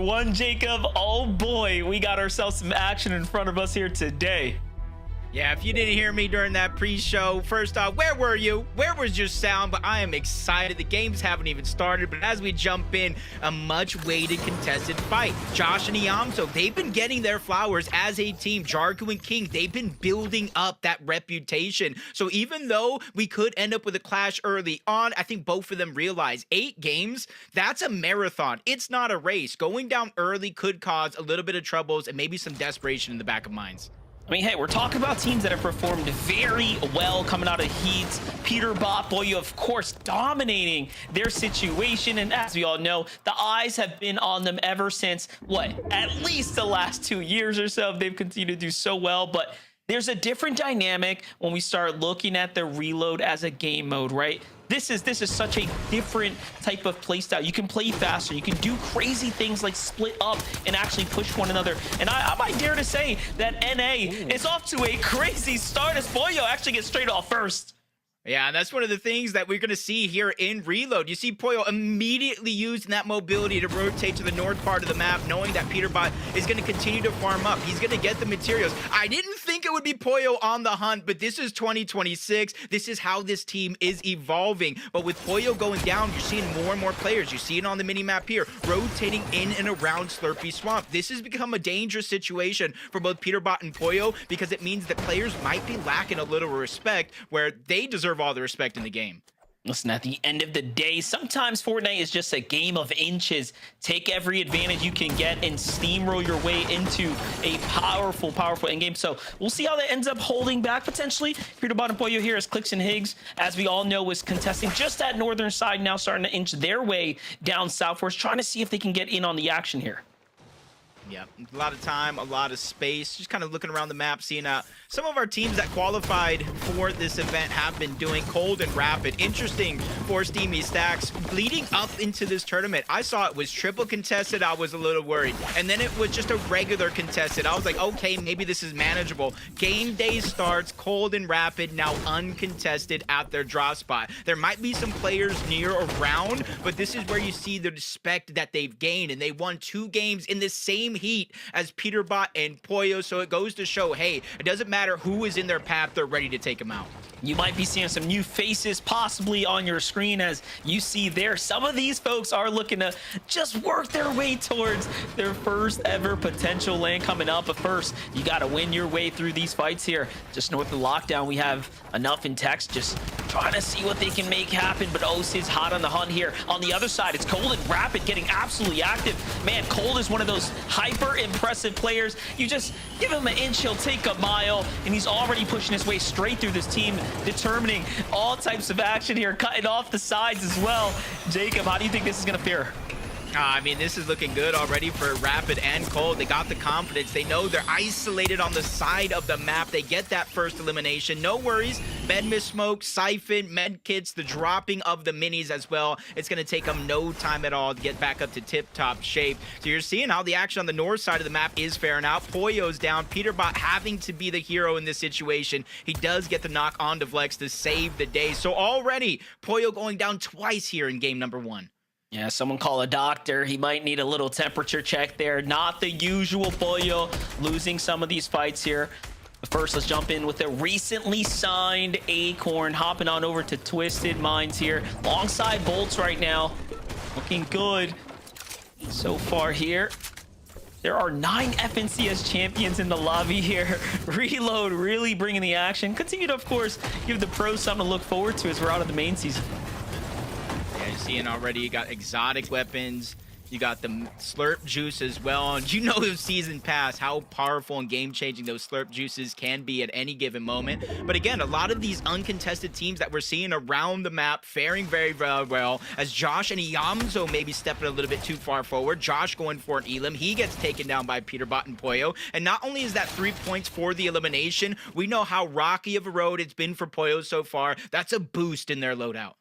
One, Jacob. Oh boy, we got ourselves some action in front of us here today. Yeah, if you didn't hear me during that pre-show, first off, where were you? Where was your sound? But I am excited. The games haven't even started, but as we jump in, a much-weighted contested fight. Josh and Iamzo, they've been getting their flowers as a team. Jarku and King, they've been building up that reputation. So even though we could end up with a clash early on, I think both of them realize 8 games, that's a marathon. It's not a race. Going down early could cause a little bit of troubles and maybe some desperation in the back of minds. I mean, hey, we're talking about teams that have performed very well coming out of heats. Peterbot, Pollo, of course, dominating their situation. And as we all know, the eyes have been on them ever since, what, at least the last 2 years or so. They've continued to do so well. But there's a different dynamic when we start looking at the reload as a game mode, right? This is such a different type of playstyle. You can play faster. You can do crazy things like split up and actually push one another. And I might dare to say that NA is off to a crazy start as Pollo actually gets straight off first. Yeah, and that's one of the things that we're going to see here in Reload. You see Pollo immediately using that mobility to rotate to the north part of the map, knowing that Peterbot is going to continue to farm up. He's going to get the materials. I didn't think it would be Pollo on the hunt, but this is 2026. This is how this team is evolving. But with Pollo going down, you're seeing more and more players. You see it on the mini-map here, rotating in and around Slurpy Swamp. This has become a dangerous situation for both Peterbot and Pollo because it means that players might be lacking a little respect where they deserve all the respect in the game. Listen, at the end of the day, sometimes Fortnite is just a game of inches. Take every advantage you can get and steamroll your way into a powerful endgame. So we'll see how that ends up holding back potentially. Peterbot and Pollo here as Clicks and Higgs, as we all know, was contesting just that northern side, now starting to inch their way down southwards, trying to see if they can get in on the action here. Yeah, a lot of time, a lot of space, just kind of looking around the map, seeing some of our teams that qualified for this event have been doing Cold and Rapid. Interesting for Steamy Stacks. Leading up into this tournament, I saw it was triple contested. I was a little worried. And then it was just a regular contested. I was like, okay, maybe this is manageable. Game day starts, Cold and Rapid, now uncontested at their draw spot. There might be some players near or around, but this is where you see the respect that they've gained. And they won 2 games in the same heat as Peterbot and Pollo, so it goes to show, hey, it doesn't matter who is in their path, they're ready to take them out. You might be seeing some new faces possibly on your screen as you see there. Some of these folks are looking to just work their way towards their first ever potential land coming up. But first, you got to win your way through these fights here. Just north of lockdown, we have enough in text, just trying to see what they can make happen. But Osid's hot on the hunt here. On the other side, it's Cold and Rapid getting absolutely active. Man, Cold is one of those hyper impressive players. You just give him an inch, he'll take a mile, and he's already pushing his way straight through this team, determining all types of action here, cutting off the sides as well. Jacob, how do you think this is going to fare? I mean, this is looking good already for Rapid and Cold. They got the confidence. They know they're isolated on the side of the map. They get that first elimination. No worries. Med Miss Smoke, Siphon, med kits, the dropping of the minis as well. It's going to take them no time at all to get back up to tip-top shape. So you're seeing how the action on the north side of the map is faring out. Pollo's down. Peterbot having to be the hero in this situation. He does get the knock on to Flex to save the day. So already, Pollo going down twice here in game number 1. Yeah, someone call a doctor. He might need a little temperature check there. Not the usual Pollo, losing some of these fights here. But first, let's jump in with a recently signed Acorn, hopping on over to Twisted Minds here. Alongside Bolts right now. Looking good so far here. There are 9 FNCS champions in the lobby here. Reload really bringing the action. Continue to, of course, give the pros something to look forward to as we're out of the main season. Yeah, you're seeing already, you got exotic weapons, you got the slurp juice as well, and you know in season pass how powerful and game-changing those slurp juices can be at any given moment. But again, a lot of these uncontested teams that we're seeing around the map faring very, very well, as Josh and Iamzo maybe stepping a little bit too far forward. Josh going for an elim, he gets taken down by Peterbot and Pollo, and not only is that 3 points for the elimination, we know how rocky of a road it's been for Pollo so far. That's a boost in their loadout.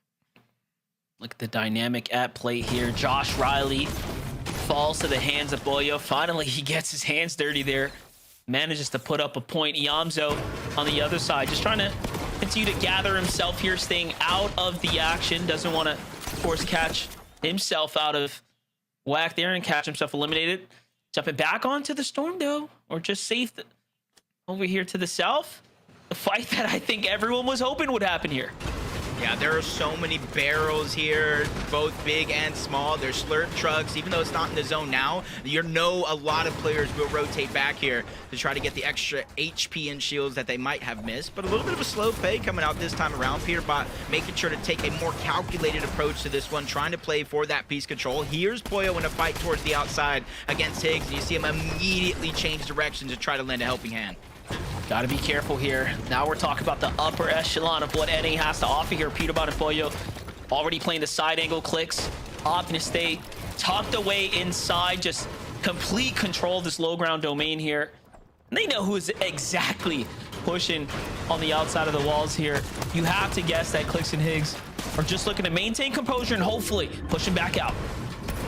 Look at the dynamic at play here. Josh Riley falls to the hands of Pollo. Finally, he gets his hands dirty there. Manages to put up a point. Iamzo on the other side, just trying to continue to gather himself here, staying out of the action. Doesn't want to, of course, catch himself out of whack there and catch himself eliminated. Jumping back onto the storm though, or just safe over here to the south. The fight that I think everyone was hoping would happen here. Yeah, there are so many barrels here, both big and small. There's slurp trucks. Even though it's not in the zone now, you know a lot of players will rotate back here to try to get the extra HP and shields that they might have missed. But a little bit of a slow pay coming out this time around. Peterbot making sure to take a more calculated approach to this one, trying to play for that piece control. Here's Pollo in a fight towards the outside against Higgs, and you see him immediately change direction to try to lend a helping hand. Got to be careful here. Now we're talking about the upper echelon of what NA has to offer here. Peterbot and Pollo already playing the side angle clicks. Opting to stay tucked away inside. Just complete control of this low ground domain here. And they know who is exactly pushing on the outside of the walls here. You have to guess that Clicks and Higgs are just looking to maintain composure and hopefully pushing back out.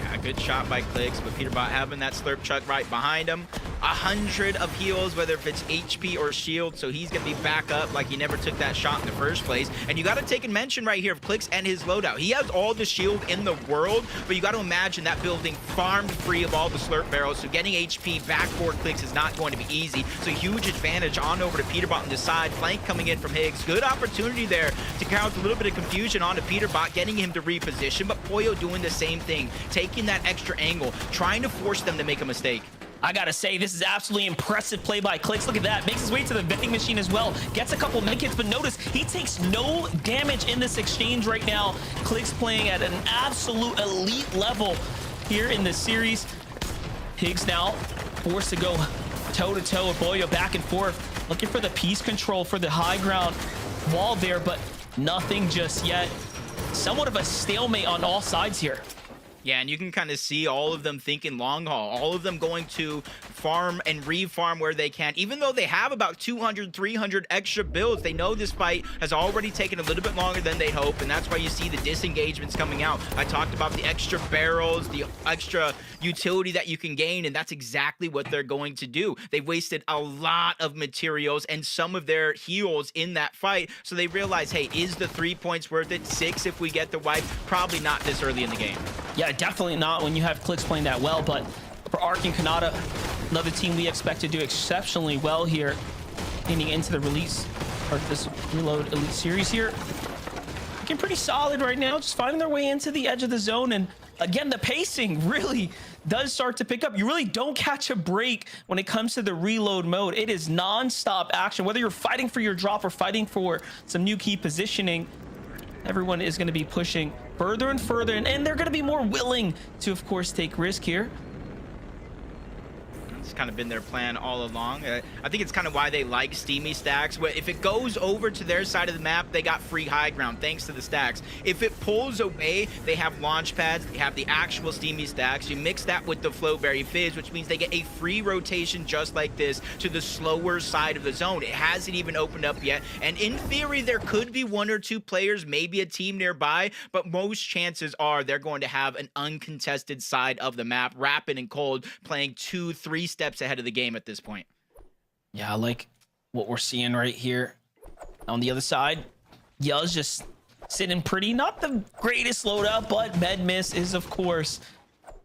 Yeah, good shot by Clicks, but Peterbot having that slurp truck right behind him. 100 of heals, whether if it's HP or shield, so he's gonna be back up like he never took that shot in the first place. And you got to take a mention right here of Clicks and his loadout. He has all the shield in the world, but you got to imagine that building farmed free of all the slurp barrels, so getting HP back for Clicks is not going to be easy. So huge advantage on over to Peterbot on the side. Flank coming in from Higgs. Good opportunity there to cause a little bit of confusion onto Peterbot, getting him to reposition, but Pollo doing the same thing, taking that extra angle, trying to force them to make a mistake. I gotta say, this is absolutely impressive play by Clicks. Look at that. Makes his way to the vending machine as well. Gets a couple medkits, but notice he takes no damage in this exchange right now. Clicks playing at an absolute elite level here in this series. Higgs now forced to go toe-to-toe with Pollo, back and forth. Looking for the piece control for the high ground wall there, but nothing just yet. Somewhat of a stalemate on all sides here. Yeah, and you can kind of see all of them thinking long haul, all of them going to farm and re-farm where they can. Even though they have about 200, 300 extra builds, they know this fight has already taken a little bit longer than they hope, and that's why you see the disengagements coming out. I talked about the extra barrels, the extra utility that you can gain, and that's exactly what they're going to do. They've wasted a lot of materials and some of their heals in that fight, so they realize, hey, is the 3 points worth it? 6 if we get the wipe? Probably not this early in the game. Yeah, definitely not when you have Clicks playing that well, but for Arc and Kanata, another team we expect to do exceptionally well here leading into the release or this Reload Elite Series here. Looking pretty solid right now, just finding their way into the edge of the zone, and again, the pacing really does start to pick up. You really don't catch a break when it comes to the reload mode. It is non-stop action, whether you're fighting for your drop or fighting for some new key positioning. Everyone is going to be pushing further and further, and they're going to be more willing to, of course, take risk here. It's kind of been their plan all along. I think it's kind of why they like Steamy stacks. If it goes over to their side of the map, they got free high ground thanks to the stacks. If it pulls away, they have launch pads, they have the actual Steamy stacks. You mix that with the Flowberry Fizz, which means they get a free rotation just like this to the slower side of the zone. It hasn't even opened up yet, and in theory, there could be 1 or 2 players, maybe a team nearby, but most chances are they're going to have an uncontested side of the map, Rapid and Cold playing 2-3 steps ahead of the game at this point. Yeah, I like what we're seeing right here. On the other side, Yell's just sitting pretty. Not the greatest loadout, but Med Miss is, of course,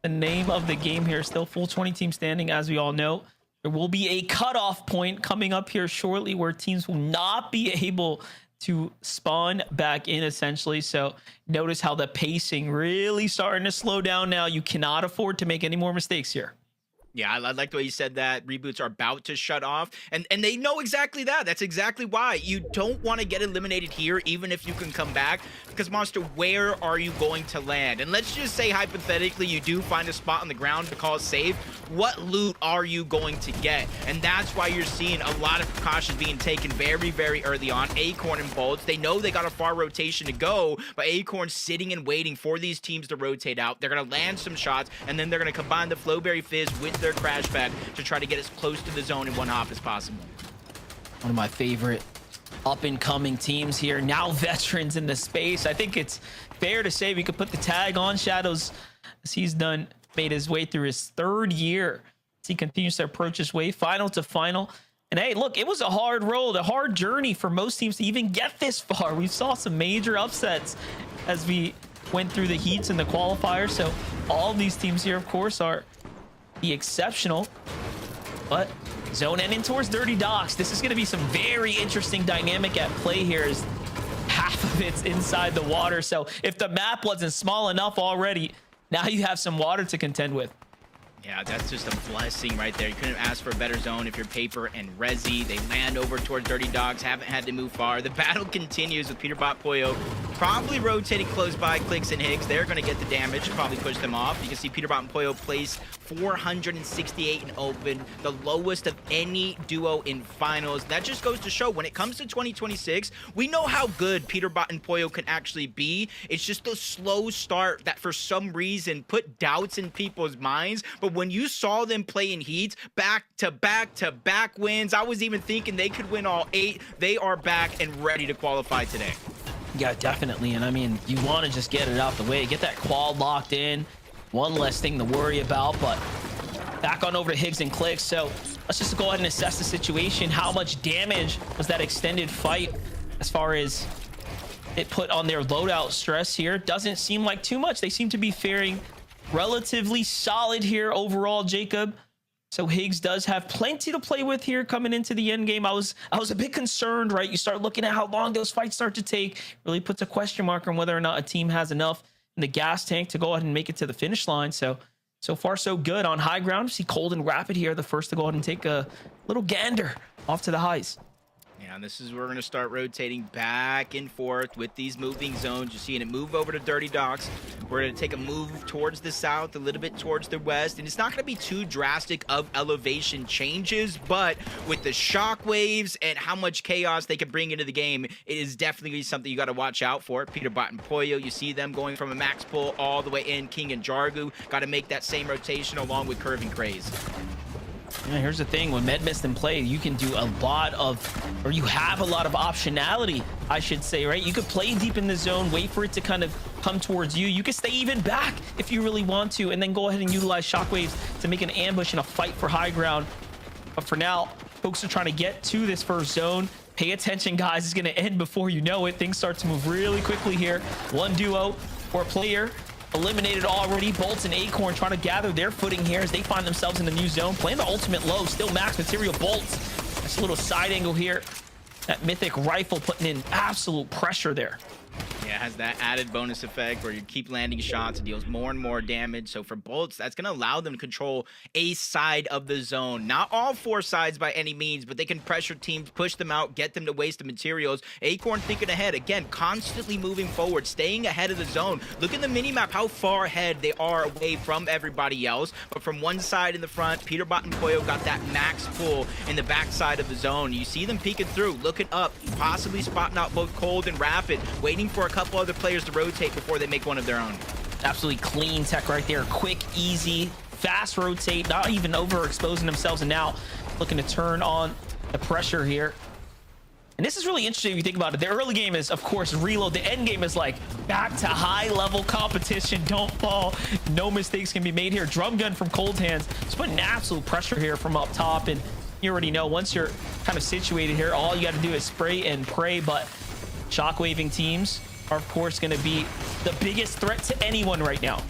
the name of the game here. Still full 20 team standing, as we all know. There will be a cutoff point coming up here shortly where teams will not be able to spawn back in, essentially. So notice how the pacing really starting to slow down now. You cannot afford to make any more mistakes here. Yeah, I like the way you said that. Reboots are about to shut off, and they know exactly that. That's exactly why. You don't want to get eliminated here, even if you can come back, because, Monster, where are you going to land? And let's just say, hypothetically, you do find a spot on the ground to call safe. What loot are you going to get? And that's why you're seeing a lot of precautions being taken very, very early on. Acorn and Bolts, they know they got a far rotation to go, but Acorn's sitting and waiting for these teams to rotate out. They're going to land some shots, and then they're going to combine the Flowberry Fizz with their crash pad to try to get as close to the zone in one hop as possible. One of my favorite up-and-coming teams here, now veterans in the space. I think it's fair to say we could put the tag on Shadows, as he's made his way through his 3rd year as he continues to approach his way final to final. And hey, look, it was a hard road, a hard journey for most teams to even get this far. We saw some major upsets as we went through the heats and the qualifiers. So all of these teams here, of course, are the exceptional. But zone ending towards Dirty Docks. This is going to be some very interesting dynamic at play here, as half of it's inside the water. So if the map wasn't small enough already, now you have some water to contend with. Yeah, that's just a blessing right there. You couldn't ask for a better zone if you're Paper and Resi. They land over towards Dirty Dogs, haven't had to move far. The battle continues with Peterbot Pollo probably rotating close by Clicks and Higgs. They're going to get the damage, probably push them off. You can see Peterbot and Pollo place 468 in open, the lowest of any duo in finals. That just goes to show when it comes to 2026, we know how good Peterbot and Pollo can actually be. It's just the slow start that for some reason put doubts in people's minds. But when you saw them play in heats, back-to-back-to-back wins, I was even thinking they could win all 8. They are back and ready to qualify today. Yeah, definitely. And I mean, you want to just get it out the way, get that qual locked in. One less thing to worry about. But back on over to Higgs and Clicks. So let's just go ahead and assess the situation. How much damage was that extended fight as far as it put on their loadout stress here? Doesn't seem like too much. They seem to be faring relatively solid here overall, Jacob. So Higgs does have plenty to play with here coming into the end game. I was a bit concerned, right? You start looking at how long those fights start to take. Really puts a question mark on whether or not a team has enough in the gas tank to go ahead and make it to the finish line. So far so good on high ground. See Cold and Rapid here, the first to go ahead and take a little gander off to the highs. Yeah, this is where we're going to start rotating back and forth with these moving zones. You're seeing it move over to Dirty Docks. We're going to take a move towards the south, a little bit towards the west. And it's not going to be too drastic of elevation changes, but with the shockwaves and how much chaos they can bring into the game, it is definitely something you got to watch out for. Peterbot and Pollo, you see them going from a max pull all the way in. King and Jargu got to make that same rotation along with Curve and Craze. Yeah, here's the thing, when Medmist in play, you can do a lot of, or you have a lot of optionality, I should say, right? You could play deep in the zone, wait for it to kind of come towards you. You could stay even back if you really want to, and then go ahead and utilize shockwaves to make an ambush and a fight for high ground. But for now, folks are trying to get to this first zone. Pay attention, guys. It's going to end before you know it. Things start to move really quickly here. One duo or player eliminated already. Bolts and Acorn trying to gather their footing here as they find themselves in the new zone. Playing the ultimate low, still max material. Bolts. That's a little side angle here. That mythic rifle putting in absolute pressure there. Yeah, it has that added bonus effect where you keep landing shots. It deals more and more damage. So for Bolts, that's going to allow them to control a side of the zone. Not all 4 sides by any means, but they can pressure teams, push them out, get them to waste the materials. Acorn thinking ahead. Again, constantly moving forward, staying ahead of the zone. Look at the minimap, how far ahead they are away from everybody else. But from one side in the front, Peterbot and Pollo got that max pull in the back side of the zone. You see them peeking through, looking up, possibly spotting out both Cold and Rapid, waiting for a couple other players to rotate before they make one of their own. Absolutely clean tech right there. Quick, easy, fast rotate, not even overexposing themselves, and now looking to turn on the pressure here. And this is really interesting if you think about it. The early game is, of course, reload. The end game is like back to high-level competition. Don't fall. No mistakes can be made here. Drum gun from Cold Hands. Just putting absolute pressure here from up top. And you already know, once you're kind of situated here, all you got to do is spray and pray. But shockwaving teams are, of course, going to be the biggest threat to anyone right now.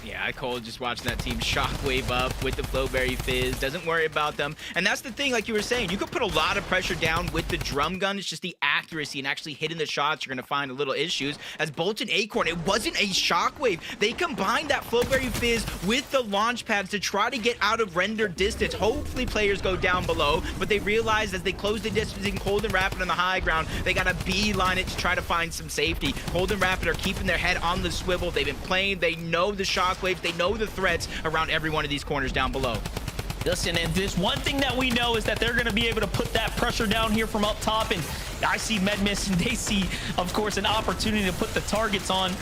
Yeah, Cole just watching that team shockwave up with the Flowberry Fizz. Doesn't worry about them. And that's the thing, like you were saying, you could put a lot of pressure down with the drum gun. It's just the accuracy and actually hitting the shots. You're going to find a little issues. As Bolt and Acorn, it wasn't a shockwave. They combined that Flowberry Fizz with the launch pads to try to get out of render distance. Hopefully players go down below, but they realized as they close the distance in Cold and Rapid on the high ground, they got to beeline it to try to find some safety. Cold and Rapid are keeping their head on the swivel. They've been playing. They know the shockwaves. They know the threats around every one of these corners down below. Listen, and this one thing that we know is that they're going to be able to put that pressure down here from up top, and I see Medmist, and they see, of course, an opportunity to put the targets on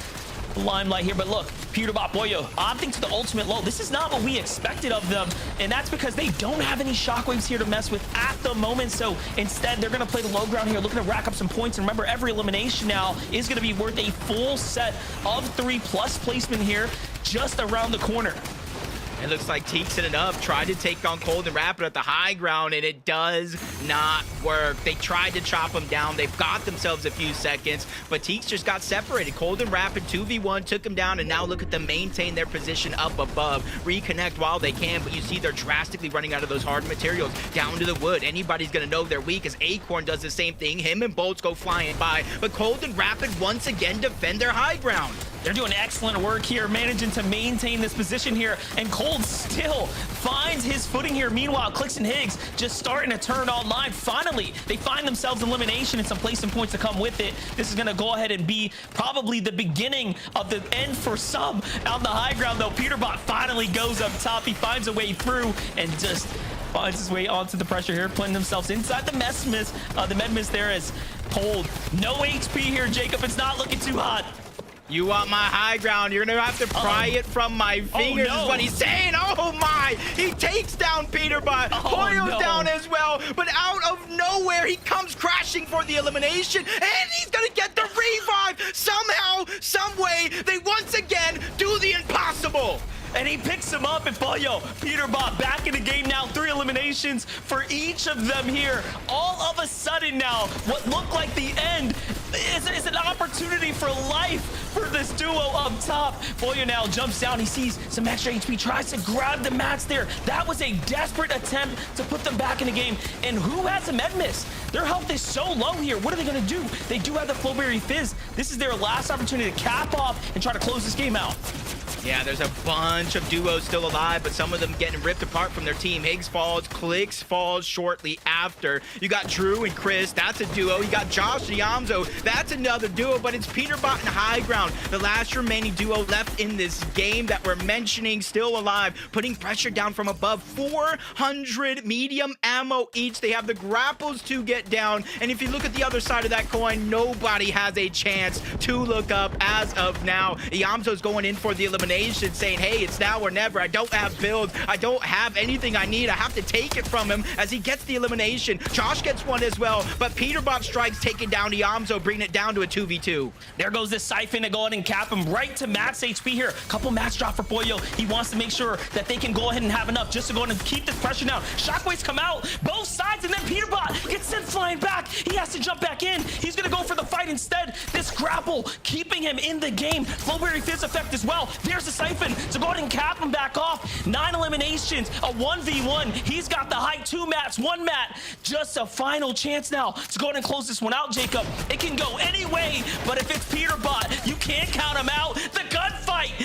the limelight here. But look, Peterbot Pollo opting to the ultimate low. This is not what we expected of them, and that's because they don't have any shockwaves here to mess with at the moment. So instead, they're going to play the low ground here, looking to rack up some points. And remember, every elimination now is going to be worth a full set of 3+ placement here just around the corner. It looks like Teeks ended up tried to take on Cold and Rapid at the high ground, and it does not work. They tried to chop him down. They've got themselves a few seconds, but Teeks just got separated. Cold and Rapid 2v1 took him down, and now look at them maintain their position up above, reconnect while they can, but you see they're drastically running out of those hard materials down to the wood. Anybody's gonna know they're weak as Acorn does the same thing. Him and Bolts go flying by, but Cold and Rapid once again defend their high ground. They're doing excellent work here, managing to maintain this position here, and Cold still finds his footing here. Meanwhile, Clicks and Higgs just starting to turn online. Finally, they find themselves elimination and some placing points to come with it. This is going to go ahead and be probably the beginning of the end for some on the high ground, though. Peterbot finally goes up top. He finds a way through and just finds his way onto the pressure here, putting themselves inside the med mist there as Cold. No HP here, Jacob. It's not looking too hot. You want my high ground, you're gonna have to pry it from my fingers, is what he's saying. Oh my, he takes down Peterbot. Pollo's down as well, but out of nowhere, he comes crashing for the elimination, and he's gonna get the revive. Somehow, some way, they once again do the impossible. And he picks him up, and Pollo, Peterbot back in the game now. 3 eliminations for each of them here. All of a sudden now, what looked like the end is an opportunity for life for this duo up top. Pollo now jumps down. He sees some extra HP, tries to grab the mats there. That was a desperate attempt to put them back in the game. And who has a med miss? Their health is so low here. What are they going to do? They do have the Flowberry Fizz. This is their last opportunity to cap off and try to close this game out. Yeah, there's a bunch of duos still alive, but some of them getting ripped apart from their team. Higgs falls, Clicks falls shortly after. You got Drew and Chris, that's a duo. You got Josh and Yamzo, that's another duo, but it's Peterbot and High Ground, the last remaining duo left in this game that we're mentioning, still alive, putting pressure down from above. 400 medium ammo each. They have the grapples to get down, and if you look at the other side of that coin, nobody has a chance to look up as of now. Yamzo's going in for the elimination, saying, hey, it's now or never. I don't have builds. I don't have anything I need. I have to take it from him as he gets the elimination. Josh gets one as well, but Peterbot strikes, taking down Yamzo, bringing it down to a 2v2. There goes this Siphon to go ahead and cap him right to max HP here. Couple match drop for Pollo. He wants to make sure that they can go ahead and have enough just to go ahead and keep this pressure down. Shockwaves come out, both sides, and then Peterbot gets sent flying back. He has to jump back in. He's going to go for the fight instead. This grapple keeping him in the game. Flowberry Fizz effect as well. There's the Siphon to go ahead and cap him back off. 9 eliminations, a 1v1. He's got the height, 2 mats, 1 mat. Just a final chance now to go ahead and close this one out, Jacob. It can go any way, but if it's Peterbot, you can't count him out. The gunfight